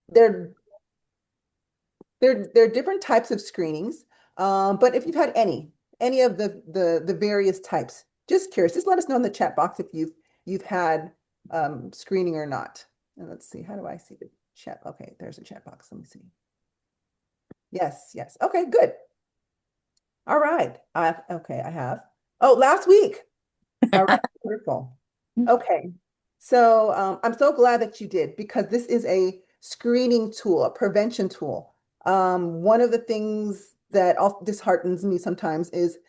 There, there are different types of screenings, but if you've had any of the various types, just curious, just let us know in the chat box if you've had screening or not. And let's see, how do I see the chat? Okay, there's a chat box. Let me see. Yes, yes. Okay, good. All right. Okay, I have. Oh, last week. All right, wonderful. Okay, so I'm so glad that you did because this is a screening tool, a prevention tool. One of the things that disheartens me sometimes is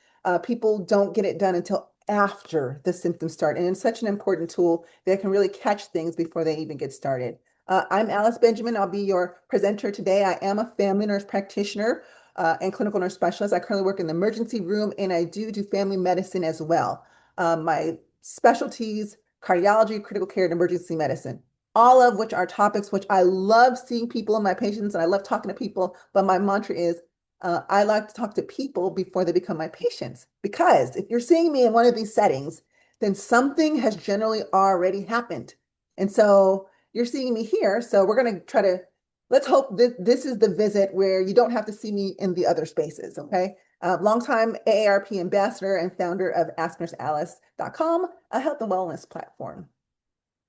people don't get it done until after the symptoms start. And it's such an important tool that can really catch things before they even get started. I'm Alice Benjamin. I'll be your presenter today. I am a family nurse practitioner and clinical nurse specialist. I currently work in the emergency room and I do family medicine as well. My specialties, cardiology, critical care, and emergency medicine, all of which are topics which I love seeing people in my patients and I love talking to people. But my mantra is I like to talk to people before they become my patients. Because if you're seeing me in one of these settings, then something has generally already happened. And so you're seeing me here. So we're going to try to, let's hope that this is the visit where you don't have to see me in the other spaces. Okay. Longtime AARP ambassador and founder of AskNurseAlice.com, a health and wellness platform.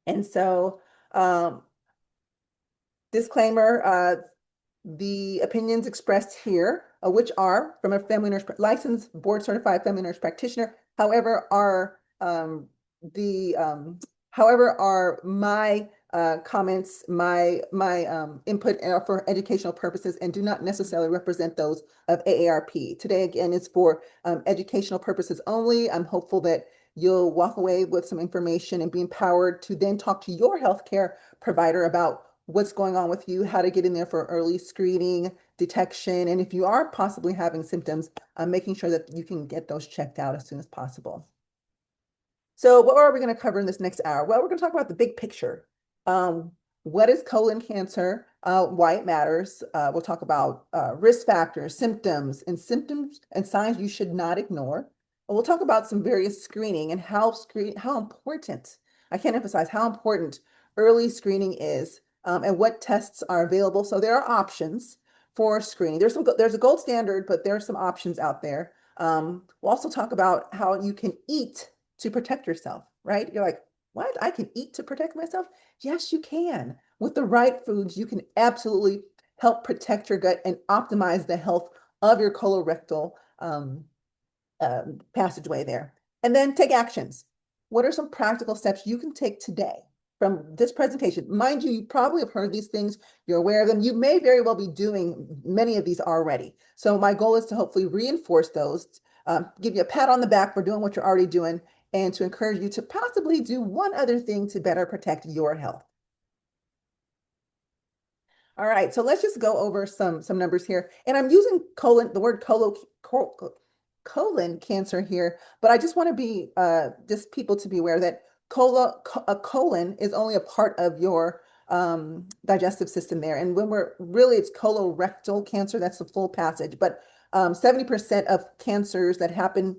And so, disclaimer, the opinions expressed here, which are from a family nurse, licensed board certified family nurse practitioner, however, are the however are my comments, my input for educational purposes and do not necessarily represent those of AARP. Today, again, is for educational purposes only. I'm hopeful that you'll walk away with some information and be empowered to then talk to your healthcare provider about what's going on with you, how to get in there for early screening, detection, and if you are possibly having symptoms, making sure that you can get those checked out as soon as possible. So what are we going to cover in this next hour? Well, we're going to talk about the big picture. What is colon cancer? Why it matters. We'll talk about risk factors, symptoms and signs you should not ignore. We'll talk about some various screening and how important, I can't emphasize how important early screening is and what tests are available. So there are options for screening. There's a gold standard, but there are some options out there. We'll also talk about how you can eat to protect yourself, right? You're like, what? I can eat to protect myself? Yes, you can. With the right foods, you can absolutely help protect your gut and optimize the health of your colorectal passageway there. And then take actions. What are some practical steps you can take today from this presentation? Mind you, you probably have heard these things. You're aware of them. You may very well be doing many of these already. So my goal is to hopefully reinforce those, give you a pat on the back for doing what you're already doing, and to encourage you to possibly do one other thing to better protect your health. All right, so let's just go over some numbers here. And I'm using the word colon cancer here, but I just want to be just people to be aware that a colon is only a part of your digestive system there. And when we're really, it's colorectal cancer, that's the full passage. But 70% of cancers that happen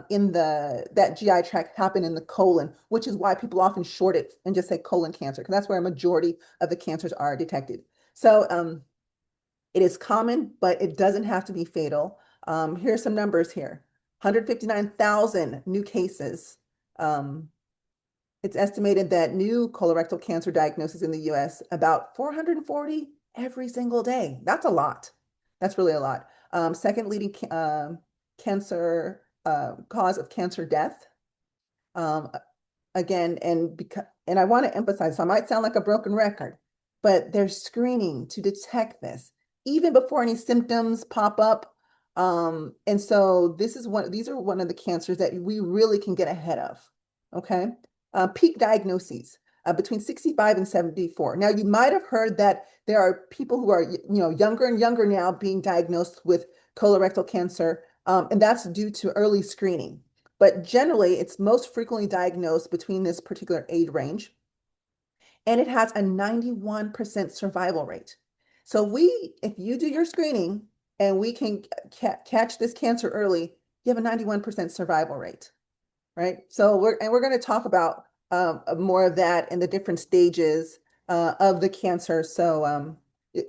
in that GI tract happen in the colon, which is why people often short it and just say colon cancer, because that's where a majority of the cancers are detected. So it is common, but it doesn't have to be fatal. Here's some numbers here. 159,000 new cases. It's estimated that new colorectal cancer diagnosis in the US, about 440 every single day. That's a lot. That's really a lot. Second leading cancer cause of cancer death. Um, Again, and I want to emphasize, so I might sound like a broken record, but there's screening to detect this even before any symptoms pop up. And so these are one of the cancers that we really can get ahead of. Okay. Peak diagnoses between 65 and 74. Now, you might have heard that there are people who are, younger and younger now being diagnosed with colorectal cancer, and that's due to early screening. But generally, it's most frequently diagnosed between this particular age range, and it has a 91% survival rate. So if you do your screening and we can catch this cancer early, you have a 91% survival rate, right? So we're going to talk about more of that and the different stages of the cancer. So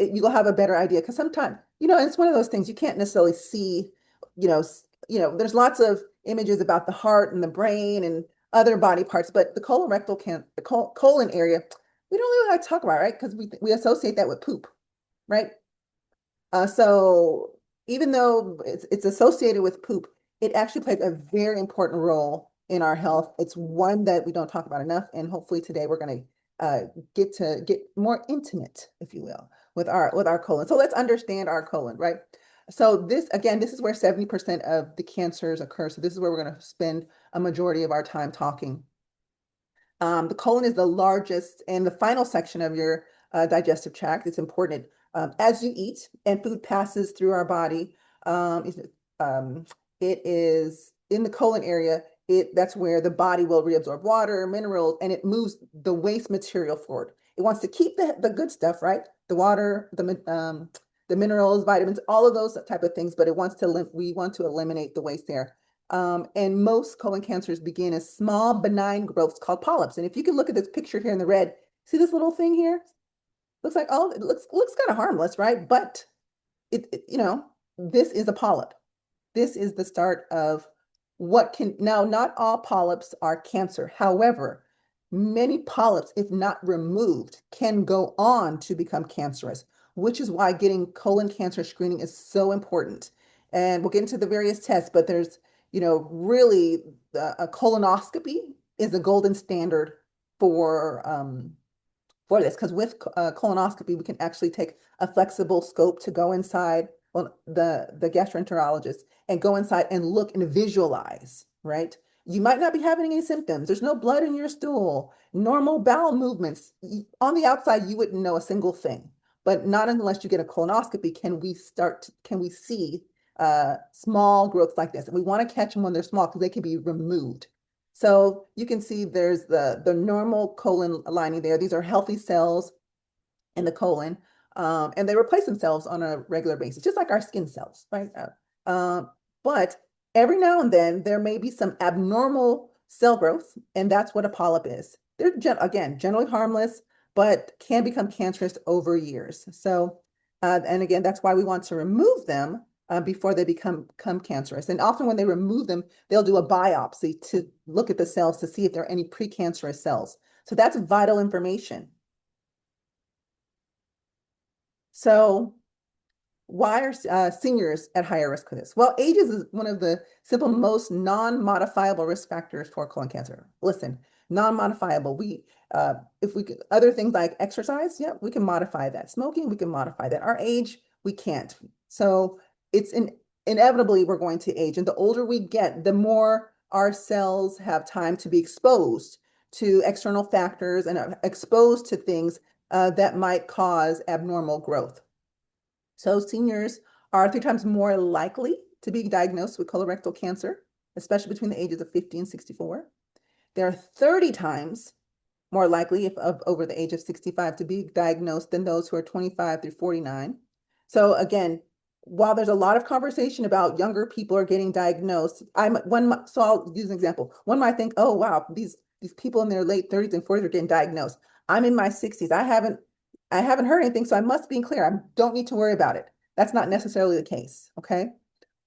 you'll have a better idea. Because sometimes, it's one of those things you can't necessarily see, there's lots of images about the heart and the brain and other body parts, but the colorectal the colon area, we don't really like to talk about, right? Because we associate that with poop, right? So even though it's associated with poop, it actually plays a very important role in our health. It's one that we don't talk about enough, and hopefully today we're going to get more intimate, if you will, with our colon. So let's understand our colon, right? So this is where 70% of the cancers occur. So this is where we're going to spend a majority of our time talking. The colon is the largest and the final section of your digestive tract. It's important. As you eat and food passes through our body, um, it is in the colon area. That's where the body will reabsorb water, minerals, and it moves the waste material forward. It wants to keep the good stuff, right? The water, the minerals, vitamins, all of those type of things, but we want to eliminate the waste there. And most colon cancers begin as small benign growths called polyps. And if you can look at this picture here in the red, see this little thing here? Looks like, oh, it looks kind of harmless, right? But this is a polyp. This is the start of now, not all polyps are cancer. However, many polyps, if not removed, can go on to become cancerous, which is why getting colon cancer screening is so important. And we'll get into the various tests, but there's, really a colonoscopy is the golden standard for this, because with colonoscopy, we can actually take a flexible scope to go inside, well, the gastroenterologist, and go inside and look and visualize, right? You might not be having any symptoms. There's no blood in your stool, normal bowel movements. On the outside, you wouldn't know a single thing, but not unless you get a colonoscopy can we see small growths like this. And we want to catch them when they're small because they can be removed. So you can see there's the normal colon lining there. These are healthy cells in the colon, and they replace themselves on a regular basis, just like our skin cells, right? But every now and then there may be some abnormal cell growth, and that's what a polyp is. They're again generally harmless, but can become cancerous over years. So, and again, that's why we want to remove them before they become cancerous. And often when they remove them, they'll do a biopsy to look at the cells to see if there are any precancerous cells. So that's vital information. So why are seniors at higher risk for this? Well, age is one of the simple, most non-modifiable risk factors for colon cancer. Listen, non-modifiable. If we could, other things like exercise, yeah, we can modify that. Smoking, we can modify that. Our age, we can't. So it's inevitably we're going to age, and the older we get, the more our cells have time to be exposed to external factors and exposed to things that might cause abnormal growth. So seniors are 3 times more likely to be diagnosed with colorectal cancer, especially between the ages of 50 and 64. They're 30 times more likely, if over the age of 65, to be diagnosed than those who are 25 through 49. So again, while there's a lot of conversation about younger people are getting diagnosed, so I'll use an example. One might think, oh wow, these people in their late 30s and 40s are getting diagnosed. I'm in my 60s. I haven't heard anything, so I must be clear. I don't need to worry about it. That's not necessarily the case, okay?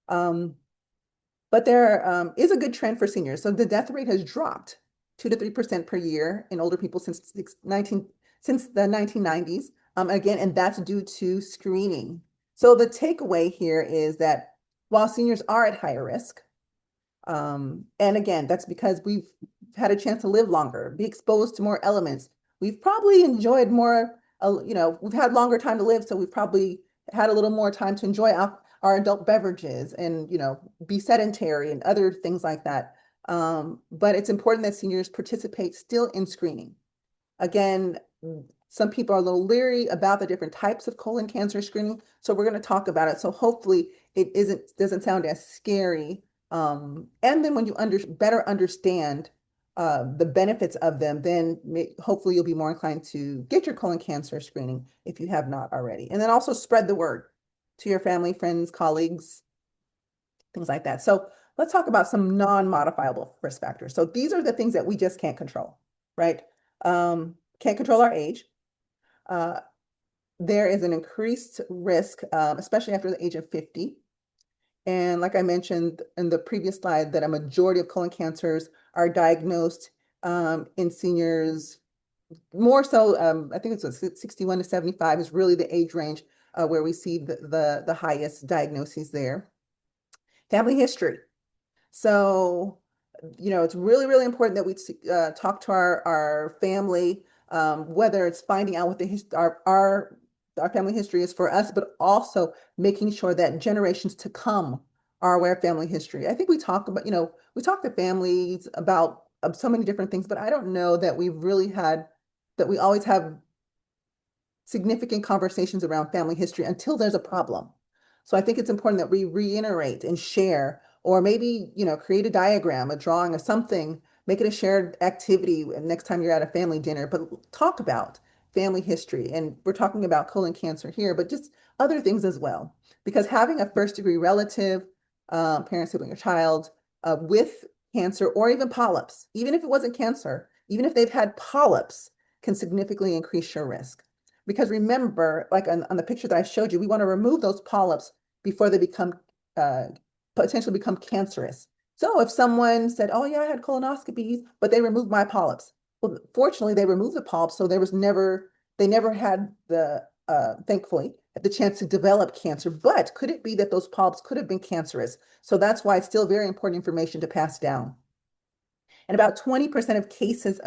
But there is a good trend for seniors. So the death rate has dropped 2 to 3% per year in older people since the 1990s. Again, and that's due to screening. So the takeaway here is that while seniors are at higher risk, and again, that's because we've had a chance to live longer, be exposed to more elements. We've probably enjoyed more, we've had longer time to live, so we've probably had a little more time to enjoy our adult beverages and, be sedentary and other things like that. But it's important that seniors participate still in screening. Again, some people are a little leery about the different types of colon cancer screening, so we're going to talk about it. So hopefully it doesn't sound as scary. And then when you better understand the benefits of them, then hopefully you'll be more inclined to get your colon cancer screening if you have not already. And then also spread the word to your family, friends, colleagues, things like that. So let's talk about some non-modifiable risk factors. So these are the things that we just can't control, right? Can't control our age. there is an increased risk, especially after the age of 50. And like I mentioned in the previous slide, that a majority of colon cancers are diagnosed in seniors, more so, I think it's 61 to 75 is really the age range where we see the highest diagnoses there. Family history. So, it's really, really important that we talk to our family, whether it's finding out what our family history is for us, but also making sure that generations to come are aware of family history. I think we talk about, we talk to families about so many different things, but I don't know that we always have significant conversations around family history until there's a problem. So I think it's important that we reiterate and share, or maybe, create a diagram, a drawing of something, make it a shared activity next time you're at a family dinner, but talk about family history. And we're talking about colon cancer here, but just other things as well. Because having a first degree relative, parent, sibling, or child with cancer or even polyps, even if it wasn't cancer, even if they've had polyps, can significantly increase your risk. Because remember, like on the picture that I showed you, we want to remove those polyps before they uh, potentially become cancerous. So if someone said, "Oh yeah, I had colonoscopies, but they removed my polyps," well, fortunately, they removed the polyps, so they never had thankfully, the chance to develop cancer. But could it be that those polyps could have been cancerous? So that's why it's still very important information to pass down. And about 20% of cases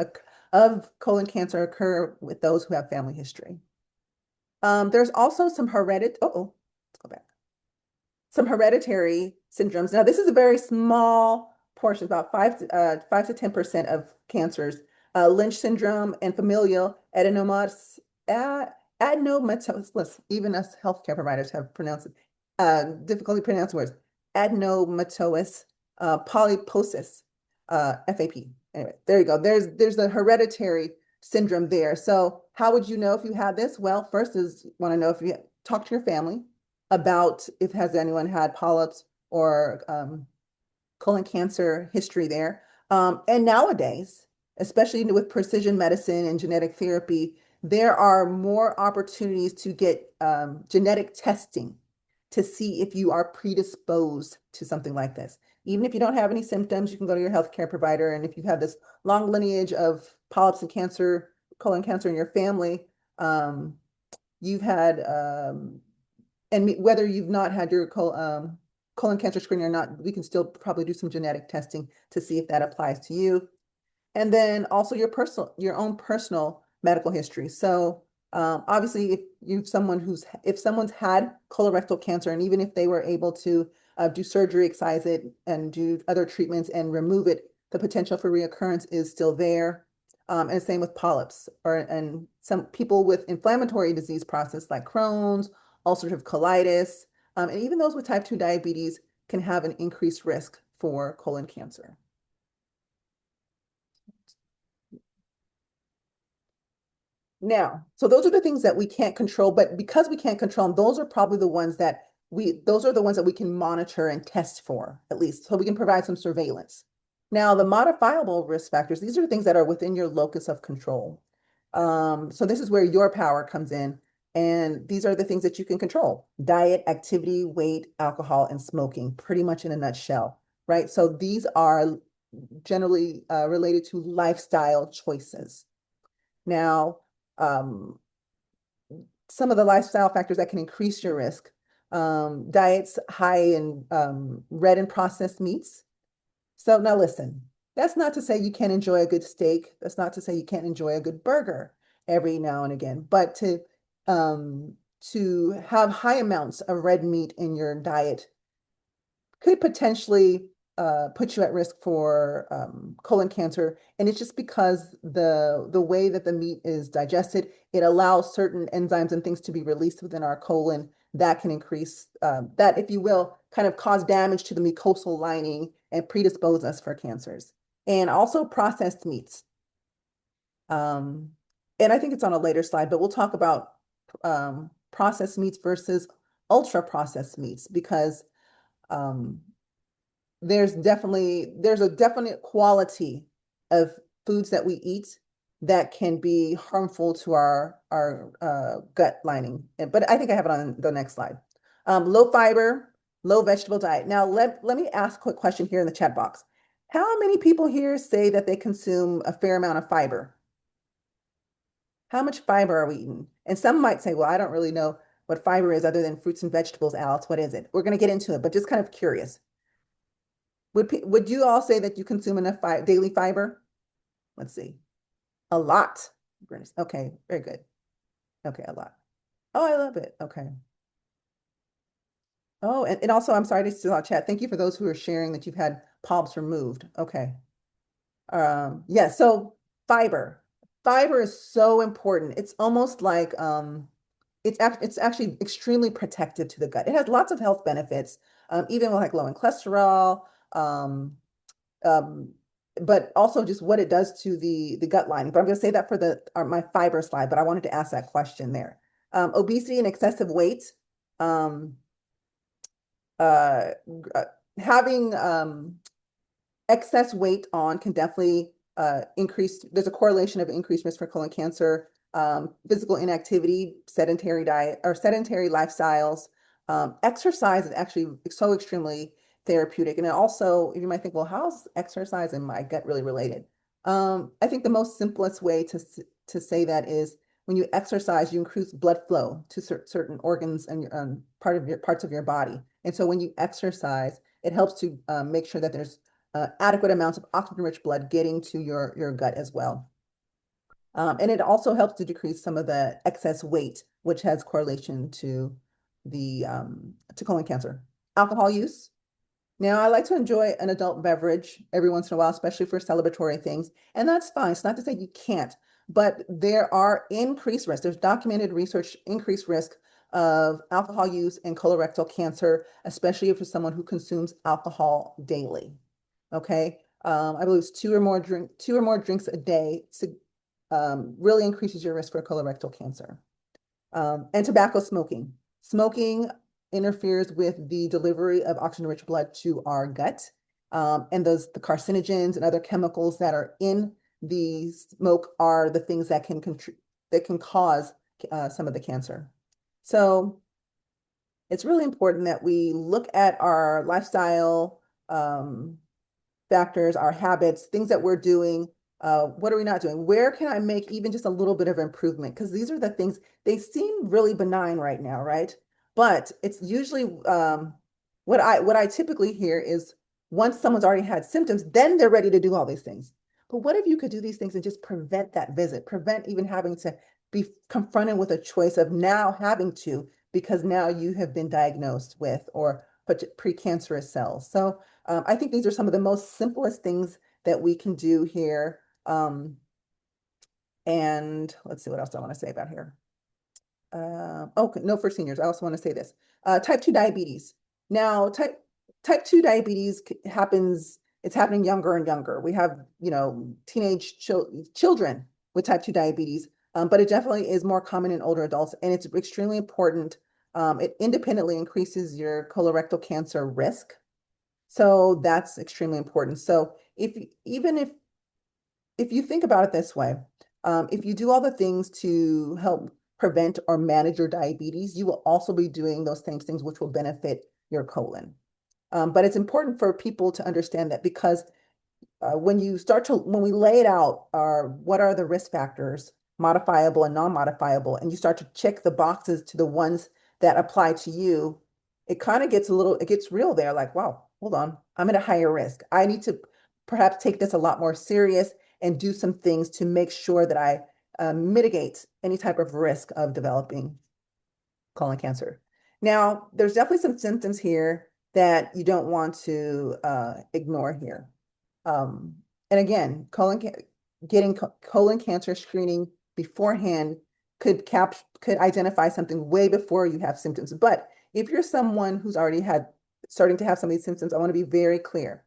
of colon cancer occur with those who have family history. There's also some let's go back. Some hereditary syndromes. Now, this is a very small portion, about 5 to 10% of cancers. Lynch syndrome and familial adenomatosis. Even us healthcare providers have pronounced it, difficulty pronouncing words. Adenomatosis, polyposis, FAP. Anyway, there you go. There's the hereditary syndrome there. So how would you know if you had this? Well, first is want to know if you talk to your family about if has anyone had polyps or colon cancer history there. And nowadays, especially with precision medicine and genetic therapy, there are more opportunities to get genetic testing to see if you are predisposed to something like this. Even if you don't have any symptoms, you can go to your healthcare provider. And if you've had this long lineage of polyps and cancer, colon cancer in your family, you've had, and whether you've not had your colon cancer screening or not, we can still probably do some genetic testing to see if that applies to you. And then also your own personal medical history. So obviously, if someone's had colorectal cancer, and even if they were able to do surgery, excise it, and do other treatments and remove it, the potential for reoccurrence is still there. And same with polyps, and some people with inflammatory disease process like Crohn's, ulcerative colitis, and even those with type 2 diabetes can have an increased risk for colon cancer. Now, so those are the things that we can't control, but because we can't control them, those are probably the ones that we can monitor and test for, at least, so we can provide some surveillance. Now, the modifiable risk factors, these are things that are within your locus of control. So this is where your power comes in, and these are the things that you can control: diet, activity, weight, alcohol, and smoking, pretty much in a nutshell, right? So these are generally related to lifestyle choices. Now, um, some of the lifestyle factors that can increase your risk. Diets high in red and processed meats. So now listen, that's not to say you can't enjoy a good steak. That's not to say you can't enjoy a good burger every now and again, but to have high amounts of red meat in your diet could potentially put you at risk for colon cancer. And it's just because the way that the meat is digested, it allows certain enzymes and things to be released within our colon that can increase that, if you will, kind of cause damage to the mucosal lining and predispose us for cancers. And also processed meats. Um, and I think it's on a later slide, but we'll talk about processed meats versus ultra processed meats, because um, there's a definite quality of foods that we eat that can be harmful to our gut lining. But I think I have it on the next slide. Low fiber, low vegetable diet. Now let me ask a quick question here in the chat box. How many people here say that they consume a fair amount of fiber? How much fiber are we eating? And some might say, well, I don't really know what fiber is other than fruits and vegetables, Alex. What is it? We're going to get into it, but just kind of curious. Would you all say that you consume enough daily fiber? Let's see. A lot. Okay, very good. Okay, a lot. Oh, I love it. Okay. Oh, and also, I'm sorry to see our chat. Thank you for those who are sharing that you've had polyps removed. Okay. Yeah, so fiber. Fiber is so important. It's almost like it's actually extremely protective to the gut. It has lots of health benefits, even with like low in cholesterol, um, um, but also just what it does to the gut lining. But I'm going to say that for my fiber slide, but I wanted to ask that question there. Obesity and excessive weight. Um, uh, Having excess weight on can definitely increase, there's a correlation of increased risk for colon cancer, physical inactivity, sedentary diet or sedentary lifestyles. Exercise is actually so extremely therapeutic. And also, you might think, well, how's exercise and my gut really related? I think the most simplest way to say that is when you exercise, you increase blood flow to certain organs and parts of your body. And so when you exercise, it helps to make sure that there's adequate amounts of oxygen-rich blood getting to your gut as well. And it also helps to decrease some of the excess weight, which has correlation to the to colon cancer. Alcohol use. Now, I like to enjoy an adult beverage every once in a while, especially for celebratory things, and that's fine. It's not to say you can't, but there are increased risks. There's documented research, increased risk of alcohol use and colorectal cancer, especially if you're someone who consumes alcohol daily. Okay, I believe it's two or more drinks a day really increases your risk for colorectal cancer. And tobacco smoking. Smoking interferes with the delivery of oxygen-rich blood to our gut. And the carcinogens and other chemicals that are in the smoke are the things that can cause some of the cancer. So it's really important that we look at our lifestyle factors, our habits, things that we're doing. What are we not doing? Where can I make even just a little bit of improvement? Because these are the things, they seem really benign right now, right? But it's usually what I typically hear is once someone's already had symptoms, then they're ready to do all these things. But what if you could do these things and just prevent that visit, prevent even having to be confronted with a choice of now having to, because now you have been diagnosed with or precancerous cells. So I think these are some of the most simplest things that we can do here. And let's see what else I want to say about here. Oh, no, for seniors, I also want to say this. Type 2 diabetes. Now, type 2 diabetes it's happening younger and younger. We have, teenage children with type 2 diabetes, but it definitely is more common in older adults, and it's extremely important. It independently increases your colorectal cancer risk. So that's extremely important. So even if you think about it this way, if you do all the things to help prevent or manage your diabetes, you will also be doing those same things which will benefit your colon. But it's important for people to understand that because when we lay it out, what are the risk factors, modifiable and non-modifiable, and you start to check the boxes to the ones that apply to you, it kind of it gets real there. Like, wow, hold on, I'm at a higher risk. I need to perhaps take this a lot more serious and do some things to make sure that I mitigate any type of risk of developing colon cancer. Now, there's definitely some symptoms here that you don't want to ignore here. And again, getting colon cancer screening beforehand could identify something way before you have symptoms. But if you're someone who's already starting to have some of these symptoms, I want to be very clear.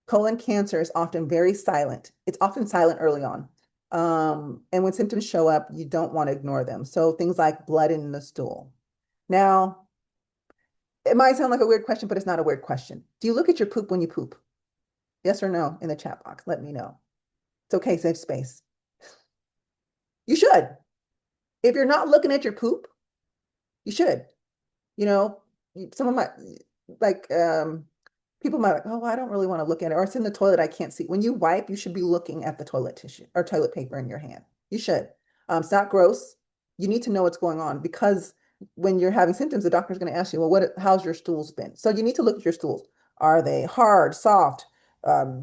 Colon cancer is often very silent. It's often silent early on. And when symptoms show up, you don't want to ignore them. So things like blood in the stool. Now, it might sound like a weird question, but it's not a weird question. Do you look at your poop when you poop? Yes or no in the chat box? Let me know. It's okay, save space. You should. If you're not looking at your poop, you should. You know, some of my like people might like, oh, I don't really want to look at it, or it's in the toilet, I can't see. When you wipe, you should be looking at the toilet tissue or toilet paper in your hand. You should. It's not gross. You need to know what's going on because when you're having symptoms, the doctor's going to ask you, well, how's your stools been? So you need to look at your stools. Are they hard, soft,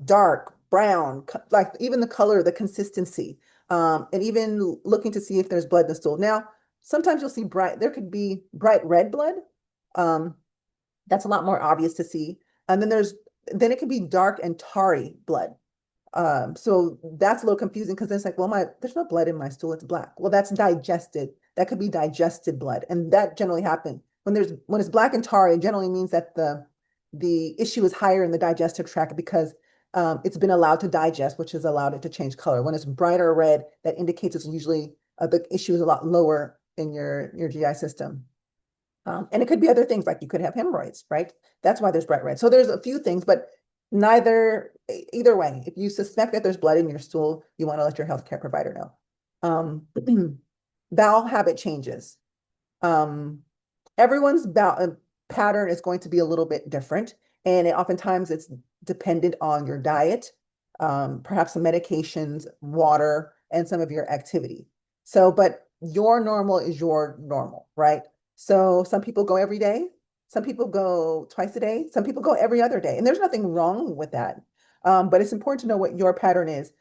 dark, brown, like even the color, the consistency, and even looking to see if there's blood in the stool. Now, sometimes you'll see there could be bright red blood. Um, that's a lot more obvious to see. And then it can be dark and tarry blood. So that's a little confusing because it's like, well, there's no blood in my stool, it's black. Well, that's digested. That could be digested blood. And that generally happens when it's black and tarry, it generally means that the issue is higher in the digestive tract because it's been allowed to digest, which has allowed it to change color. When it's brighter red, that indicates it's usually the issue is a lot lower in your GI system. And it could be other things like you could have hemorrhoids, right? That's why there's bright red. So there's a few things, but either way, if you suspect that there's blood in your stool, you want to let your healthcare provider know. Bowel habit changes. Um, everyone's pattern is going to be a little bit different, and oftentimes it's dependent on your diet, perhaps some medications, water, and some of your activity. So, but your normal is your normal, right? So some people go every day, some people go twice a day, some people go every other day, and there's nothing wrong with that. But it's important to know what your pattern is.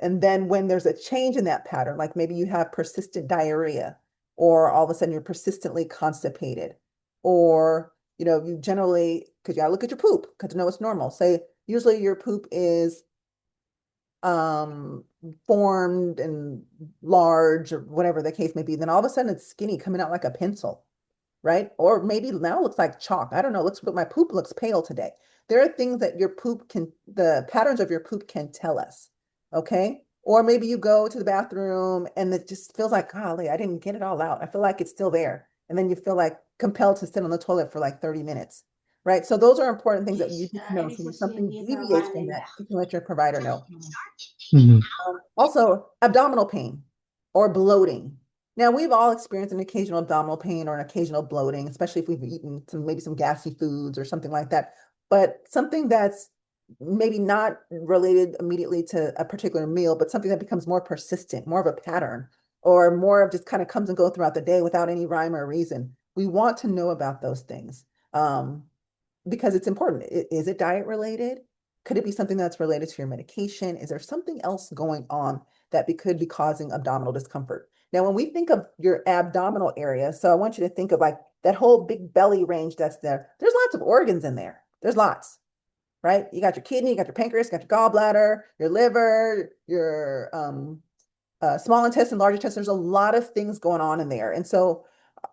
And then when there's a change in that pattern, like maybe you have persistent diarrhea, or all of a sudden you're persistently constipated, or you generally, because you gotta look at your poop because to know it's normal. Say usually your poop is um formed and large or whatever the case may be, then all of a sudden it's skinny coming out like a pencil, right? Or maybe now it looks like chalk. I don't know. But my poop looks pale today. There are things that the patterns of your poop can tell us. Okay. Or maybe you go to the bathroom and it just feels like, golly, I didn't get it all out. I feel like it's still there. And then you feel like compelled to sit on the toilet for like 30 minutes. Right. So those are important things that you need to know. So when something deviates from that, you can let your provider know. Mhm. Also, abdominal pain or bloating. Now, we've all experienced an occasional abdominal pain or an occasional bloating, especially if we've eaten maybe some gassy foods or something like that. But something that's maybe not related immediately to a particular meal, but something that becomes more persistent, more of a pattern, or more of just kind of comes and goes throughout the day without any rhyme or reason. We want to know about those things. Because it's important. Is it diet related? Could it be something that's related to your medication? Is there something else going on that could be causing abdominal discomfort? Now, when we think of your abdominal area, so I want you to think of like that whole big belly range that's there. There's lots of organs in there. There's lots, right? You got your kidney, you got your pancreas, you got your gallbladder, your liver, your small intestine, large intestine. There's a lot of things going on in there. And so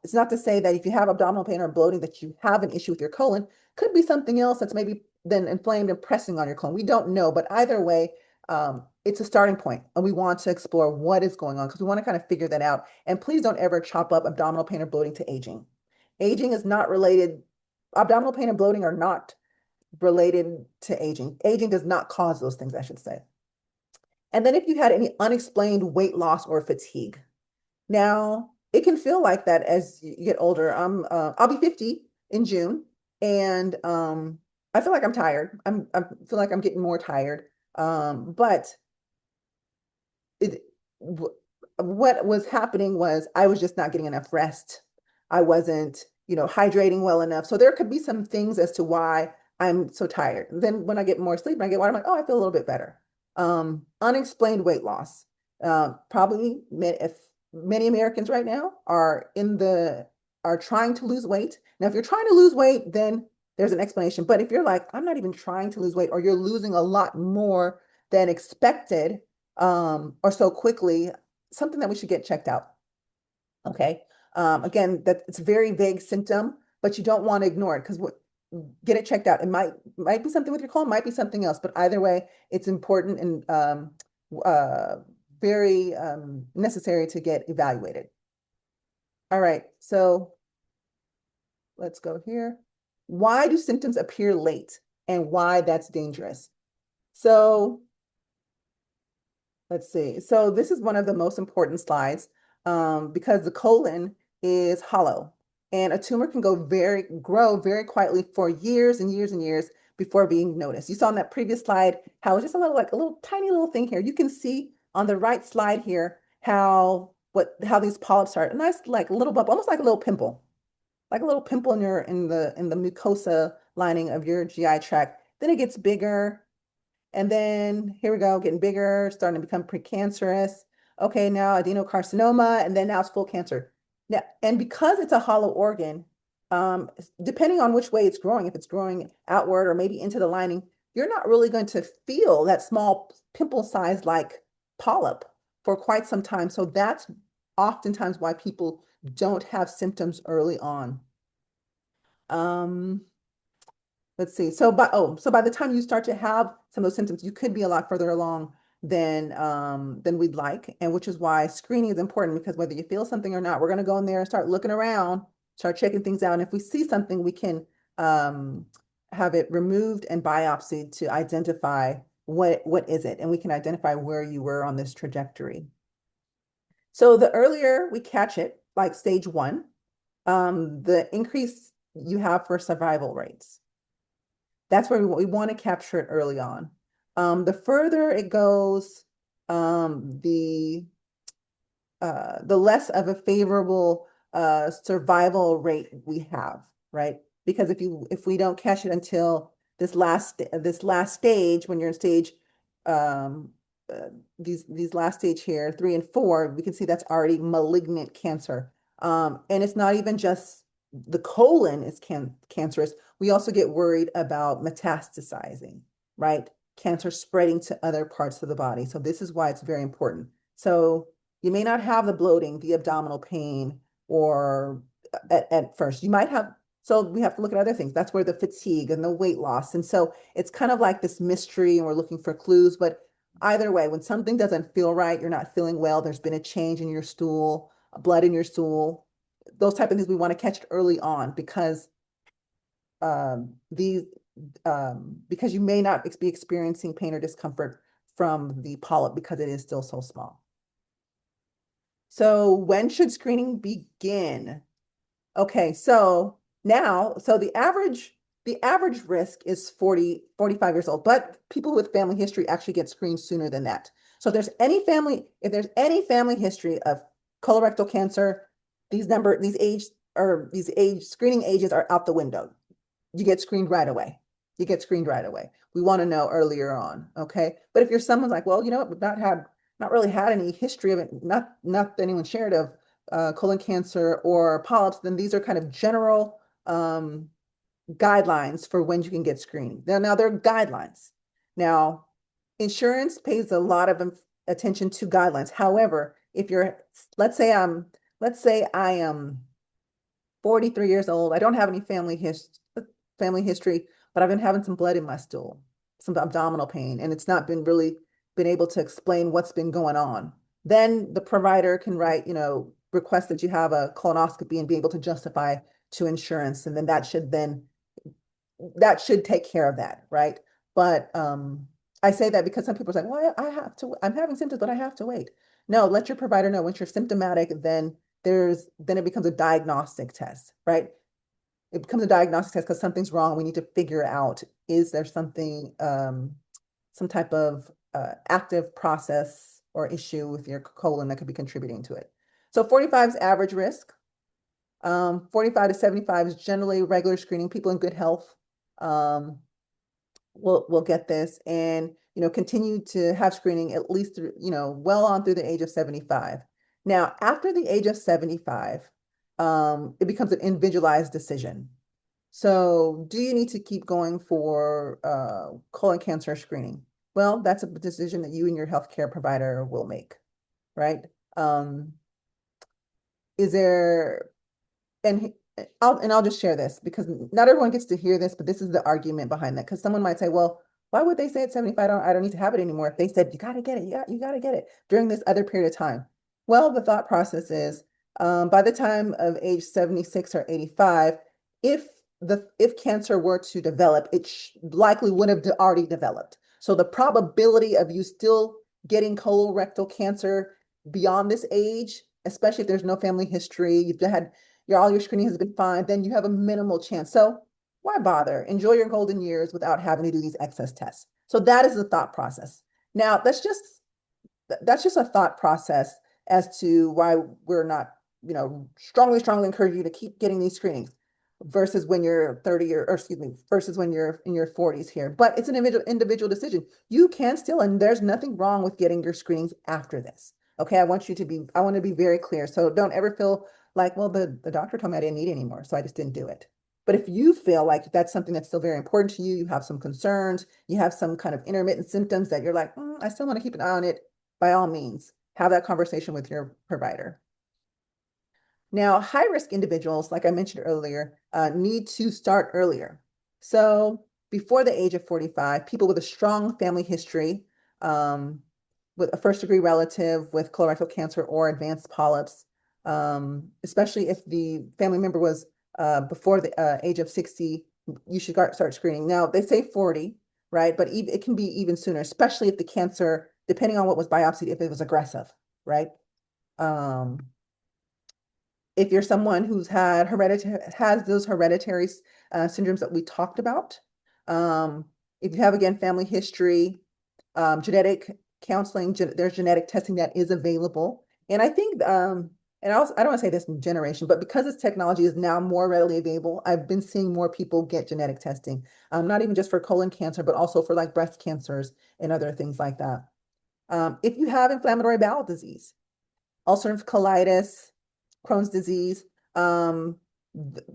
it's not to say that if you have abdominal pain or bloating that you have an issue with your colon. Could be something else that's maybe then inflamed and pressing on your colon. We don't know, but either way, it's a starting point, and we want to explore what is going on because we want to kind of figure that out. And please don't ever chop up abdominal pain or bloating to aging. Aging is not related. Abdominal pain and bloating are not related to aging. Aging does not cause those things, I should say. And then if you had any unexplained weight loss or fatigue. Now, it can feel like that as you get older. I'll be 50 in June, and I feel like I'm tired. I feel like I'm getting more tired. But it, what was happening was I was just not getting enough rest. I wasn't, hydrating well enough. So there could be some things as to why I'm so tired. Then when I get more sleep and I get water, I'm like, oh, I feel a little bit better. Unexplained weight loss. Probably if many Americans right now are trying to lose weight. Now, if you're trying to lose weight, then there's an explanation. But if you're like, I'm not even trying to lose weight, or you're losing a lot more than expected, or so quickly, something that we should get checked out. Okay. Again, that it's a very vague symptom, but you don't want to ignore it because get it checked out. It might be something with your colon, might be something else, but either way, it's important and uh, very necessary to get evaluated. All right, so let's go here. Why do symptoms appear late and why that's dangerous? So Let's see. So this is one of the most important slides because the colon is hollow and a tumor can grow very quietly for years and years and years before being noticed. You saw in that previous slide how it's just a little like a little tiny little thing here. You can see on the right slide here how these polyps are a nice like little bump, almost like a little pimple in the mucosa lining of your GI tract. Then it gets bigger and then here we go, getting bigger, starting to become precancerous. Okay, now adenocarcinoma, and then now it's full cancer. Now, and because it's a hollow organ, depending on which way it's growing, if it's growing outward or maybe into the lining, you're not really going to feel that small pimple-sized like polyp for quite some time. So that's oftentimes why people don't have symptoms early on. Um, Let's see. So by the time you start to have some of those symptoms, you could be a lot further along than we'd like, and which is why screening is important because whether you feel something or not, we're going to go in there and start looking around, start checking things out, and if we see something, we can um, have it removed and biopsied to identify what is it, and we can identify where you were on this trajectory. So the earlier we catch it, like stage one, the increase you have for survival rates. That's where we want to capture it early on. The further it goes, the less of a favorable survival rate we have, right? Because if we don't catch it until this last stage, when you're in stage these last stage here, 3 and 4, we can see that's already malignant cancer. And it's not even just the colon is cancerous. We also get worried about metastasizing, right? Cancer spreading to other parts of the body. So this is why it's very important. So you may not have the bloating, the abdominal pain, or at first. You might have, so we have to look at other things. That's where the fatigue and the weight loss. And so it's kind of like this mystery and we're looking for clues. But either way, when something doesn't feel right, you're not feeling well, there's been a change in your stool, blood in your stool, those type of things we want to catch it early on these because you may not be experiencing pain or discomfort from the polyp because it is still so small. So when should screening begin? Okay, so now, so the average risk is 45 years old, but people with family history actually get screened sooner than that. So if there's any family history of colorectal cancer, these age screening ages are out the window. You get screened right away. You get screened right away. We want to know earlier on, okay? But if you're someone's like, well, you know what, we've not really had any history of it, not that anyone shared of colon cancer or polyps, then these are kind of general guidelines for when you can get screening. Now they're guidelines. Now, insurance pays a lot of attention to guidelines. However, if you're, let's say I am 43 years old. I don't have any family history, but I've been having some blood in my stool, some abdominal pain, and it's not been able to explain what's been going on. Then the provider can write, request that you have a colonoscopy and be able to justify to insurance, and then that should take care of that, right? But I say that because some people are saying, well, I'm having symptoms, but I have to wait. No, let your provider know once you're symptomatic, then it becomes a diagnostic test, right? It becomes a diagnostic test because something's wrong. We need to figure out, is there something, some type of active process or issue with your colon that could be contributing to it. So 45 is average risk. 45 to 75 is generally regular screening. People in good health will get this and, continue to have screening at least through, well on through the age of 75. Now, after the age of 75, it becomes an individualized decision. So do you need to keep going for colon cancer screening? Well, that's a decision that you and your healthcare provider will make, right? Is there, and I'll just share this because not everyone gets to hear this, but this is the argument behind that. Because someone might say, well, why would they say at 75, I don't need to have it anymore if they said you got to get it, you got to get it during this other period of time? Well, the thought process is by the time of age 76 or 85, if cancer were to develop, it likely would have already developed. So the probability of you still getting colorectal cancer beyond this age, especially if there's no family history, you've had all your screening has been fine, then you have a minimal chance. So why bother? Enjoy your golden years without having to do these excess tests. So that is the thought process. Now, that's just a thought process as to why we're not, strongly encourage you to keep getting these screenings versus when you're 30 or excuse me, versus when you're in your 40s here. But it's an individual decision. You can still, and there's nothing wrong with getting your screenings after this. Okay, I want to be very clear. So don't ever feel like, well, the doctor told me I didn't need anymore, so I just didn't do it. But if you feel like that's something that's still very important to you, you have some concerns, you have some kind of intermittent symptoms that you're like, I still want to keep an eye on it, by all means, have that conversation with your provider. Now, high-risk individuals, like I mentioned earlier, need to start earlier. So before the age of 45, people with a strong family history, with a first-degree relative with colorectal cancer or advanced polyps, especially if the family member was before the age of 60, you should start screening. Now, they say 40, right? But it can be even sooner, especially if the cancer, depending on what was biopsied, if it was aggressive, right? Um, if you're someone who's has those hereditary syndromes that we talked about, if you have, again, family history, genetic counseling, there's genetic testing that is available. And I think, and I don't want to say this generation, but because this technology is now more readily available, I've been seeing more people get genetic testing, not even just for colon cancer, but also for like breast cancers and other things like that. If you have inflammatory bowel disease, ulcerative colitis, Crohn's disease,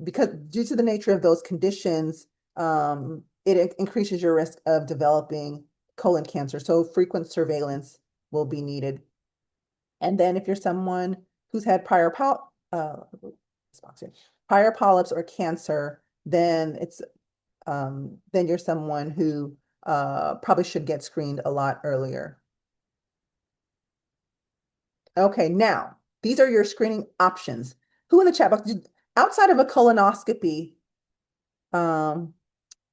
because due to the nature of those conditions, it increases your risk of developing colon cancer. So frequent surveillance will be needed. And then if you're someone who's had prior polyps or cancer, then then you're someone who probably should get screened a lot earlier. Okay, now these are your screening options. Who in the chat box, outside of a colonoscopy, um,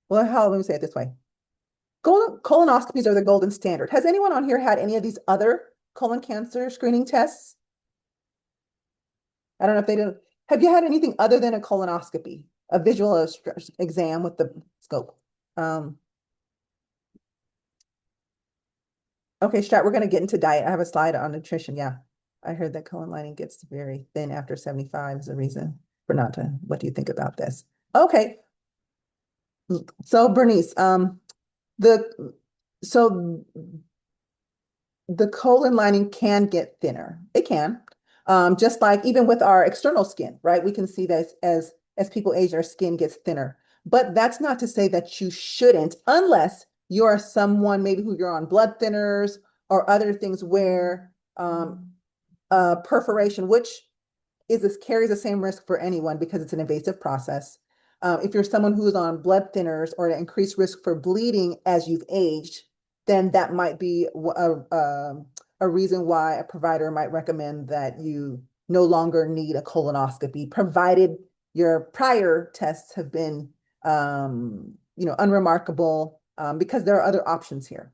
well, let me say it this way. Colonoscopies are the golden standard. Has anyone on here had any of these other colon cancer screening tests? I don't know if they did. Have you had anything other than a colonoscopy, a visual exam with the scope? Okay, Strat, we're going to get into diet. I have a slide on nutrition. Yeah. I heard that colon lining gets very thin after 75 is the reason for not to. What do you think about this? Okay. So Bernice, the so the colon lining can get thinner. It can. Just like even with our external skin, right? We can see that as people age, our skin gets thinner. But that's not to say that you shouldn't, unless you're someone maybe who you're on blood thinners or other things where perforation, which carries the same risk for anyone because it's an invasive process. If you're someone who is on blood thinners or an increased risk for bleeding as you've aged, then that might be a reason why a provider might recommend that you no longer need a colonoscopy, provided your prior tests have been, unremarkable, because there are other options here.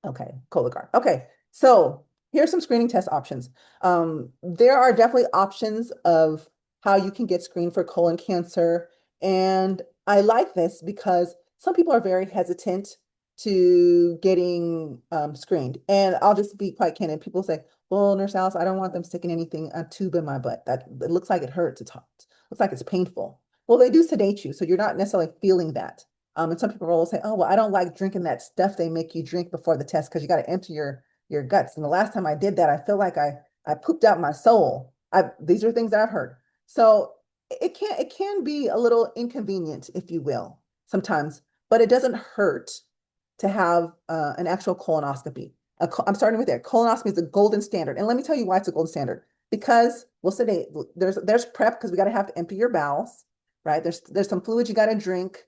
Okay, Cologuard. Okay, so here's some screening test options. There are definitely options of how you can get screened for colon cancer. And I like this because some people are very hesitant to getting screened. And I'll just be quite candid. People say, well, Nurse Alice, I don't want them sticking a tube in my butt. That it looks like it hurts. It looks like it's painful. Well, they do sedate you, so you're not necessarily feeling that. And some people will say, oh, well, I don't like drinking that stuff they make you drink before the test because you got to empty your guts. And the last time I did that, I feel like I pooped out my soul. These are things that I've heard. So it can be a little inconvenient, if you will, sometimes, but it doesn't hurt to have an actual colonoscopy. I'm starting with that. Colonoscopy is the golden standard. And let me tell you why it's a gold standard. Because we'll sedate, there's prep because we got to have to empty your bowels, right? There's some fluids you got to drink.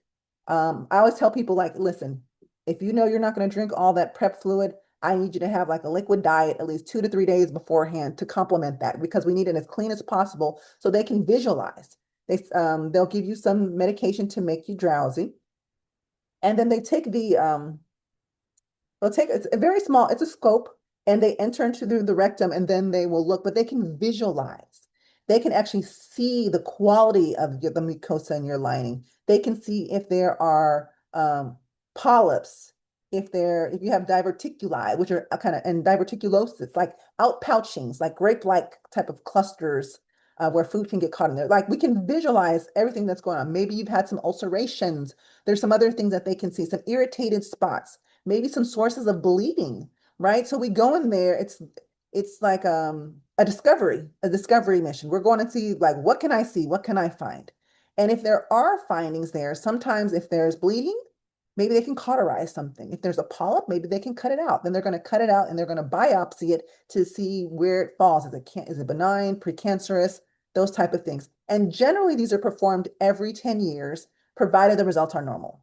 I always tell people, like, listen, if you know you're not going to drink all that prep fluid, I need you to have like a liquid diet at least 2 to 3 days beforehand to complement that, because we need it as clean as possible so they can visualize. They'll give you some medication to make you drowsy. And then they take They'll take it's a very small, it's a scope, and they enter into the rectum and then they will look, but they can visualize. They can actually see the quality of the mucosa in your lining. They can see if there are polyps, if you have diverticuli, which are kind of, and diverticulosis, like outpouchings, like grape-like type of clusters where food can get caught in there. Like we can visualize everything that's going on. Maybe you've had some ulcerations. There's some other things that they can see, some irritated spots, maybe some sources of bleeding, right? So we go in there, it's like a discovery mission. We're going to see like what can I see? What can I find? And if there are findings there, sometimes if there's bleeding, maybe they can cauterize something. If there's a polyp, maybe they can cut it out. Then they're going to cut it out and they're going to biopsy it to see where it falls. Is it benign, precancerous, those type of things. And generally, these are performed every 10 years, provided the results are normal.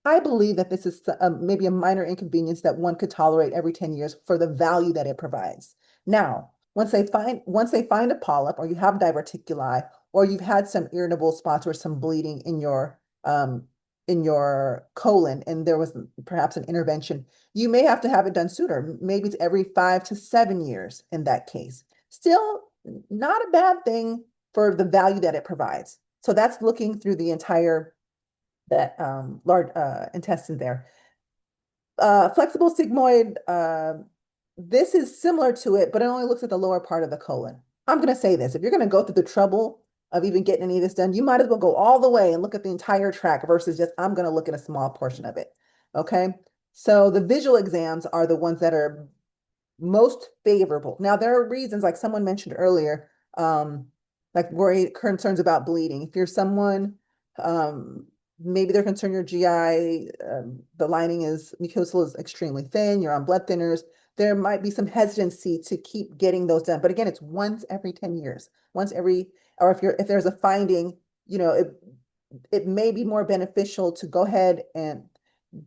I believe that this is maybe a minor inconvenience that one could tolerate every 10 years for the value that it provides. Now, once they find a polyp or you have diverticuli or you've had some irritable spots or some bleeding in your colon and there was perhaps an intervention, you may have to have it done sooner. Maybe it's every 5 to 7 years in that case. Still not a bad thing for the value that it provides. So that's looking through the entire that large intestine there. Flexible sigmoid, this is similar to it, but it only looks at the lower part of the colon. I'm going to say this, if you're going to go through the trouble of even getting any of this done, you might as well go all the way and look at the entire tract versus just, I'm going to look at a small portion of it. Okay. So the visual exams are the ones that are most favorable. Now, there are reasons, like someone mentioned earlier, like worry, concerns about bleeding. If you're someone, um, maybe they're concerned your GI, the lining is mucosal is extremely thin, you're on blood thinners, there might be some hesitancy to keep getting those done. But again, it's once every 10 years, once every, or if there's a finding, it may be more beneficial to go ahead and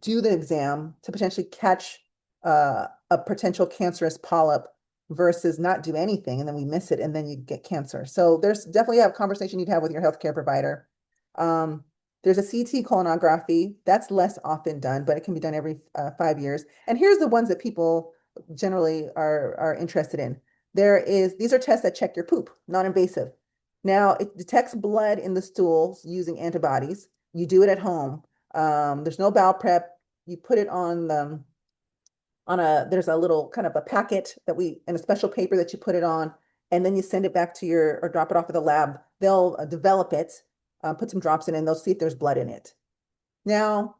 do the exam to potentially catch a potential cancerous polyp versus not do anything and then we miss it and then you get cancer. So there's definitely a conversation you'd have with your healthcare provider. Um, there's a CT colonography that's less often done, but it can be done every 5 years. And here's the ones that people generally are interested in. These are tests that check your poop, non-invasive. Now it detects blood in the stools using antibodies. You do it at home. There's no bowel prep. You put it there's a little kind of a packet in a special paper that you put it on, and then you send it back or drop it off at the lab. They'll develop it, put some drops in, and they'll see if there's blood in it. Now,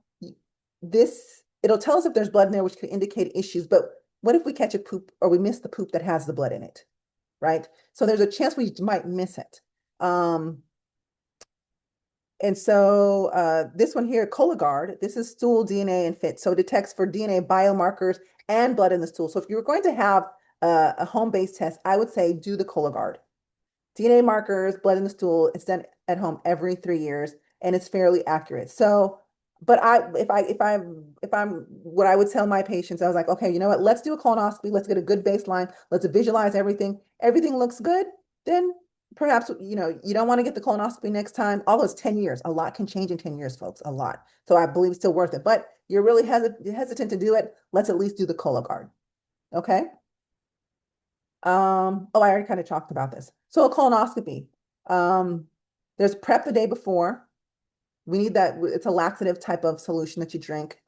it'll tell us if there's blood in there, which could indicate issues, but what if we catch a poop or we miss the poop that has the blood in it, right? So there's a chance we might miss it. And so this one here, Cologuard, this is stool DNA and FIT. So it detects for DNA biomarkers and blood in the stool. So if you were going to have a home-based test, I would say do the Cologuard. DNA markers, blood in the stool, it's done at home every 3 years, and it's fairly accurate. So, but if I'm what I would tell my patients, I was like, okay, you know what? Let's do a colonoscopy. Let's get a good baseline. Let's visualize everything. Everything looks good. Then perhaps you don't want to get the colonoscopy next time. Although it's 10 years, a lot can change in 10 years, folks, a lot. So I believe it's still worth it. But you're really hesitant to do it. Let's at least do the Cologuard. Okay. I already kind of talked about this. So a colonoscopy. There's prep the day before. We need that. It's a laxative type of solution that you drink.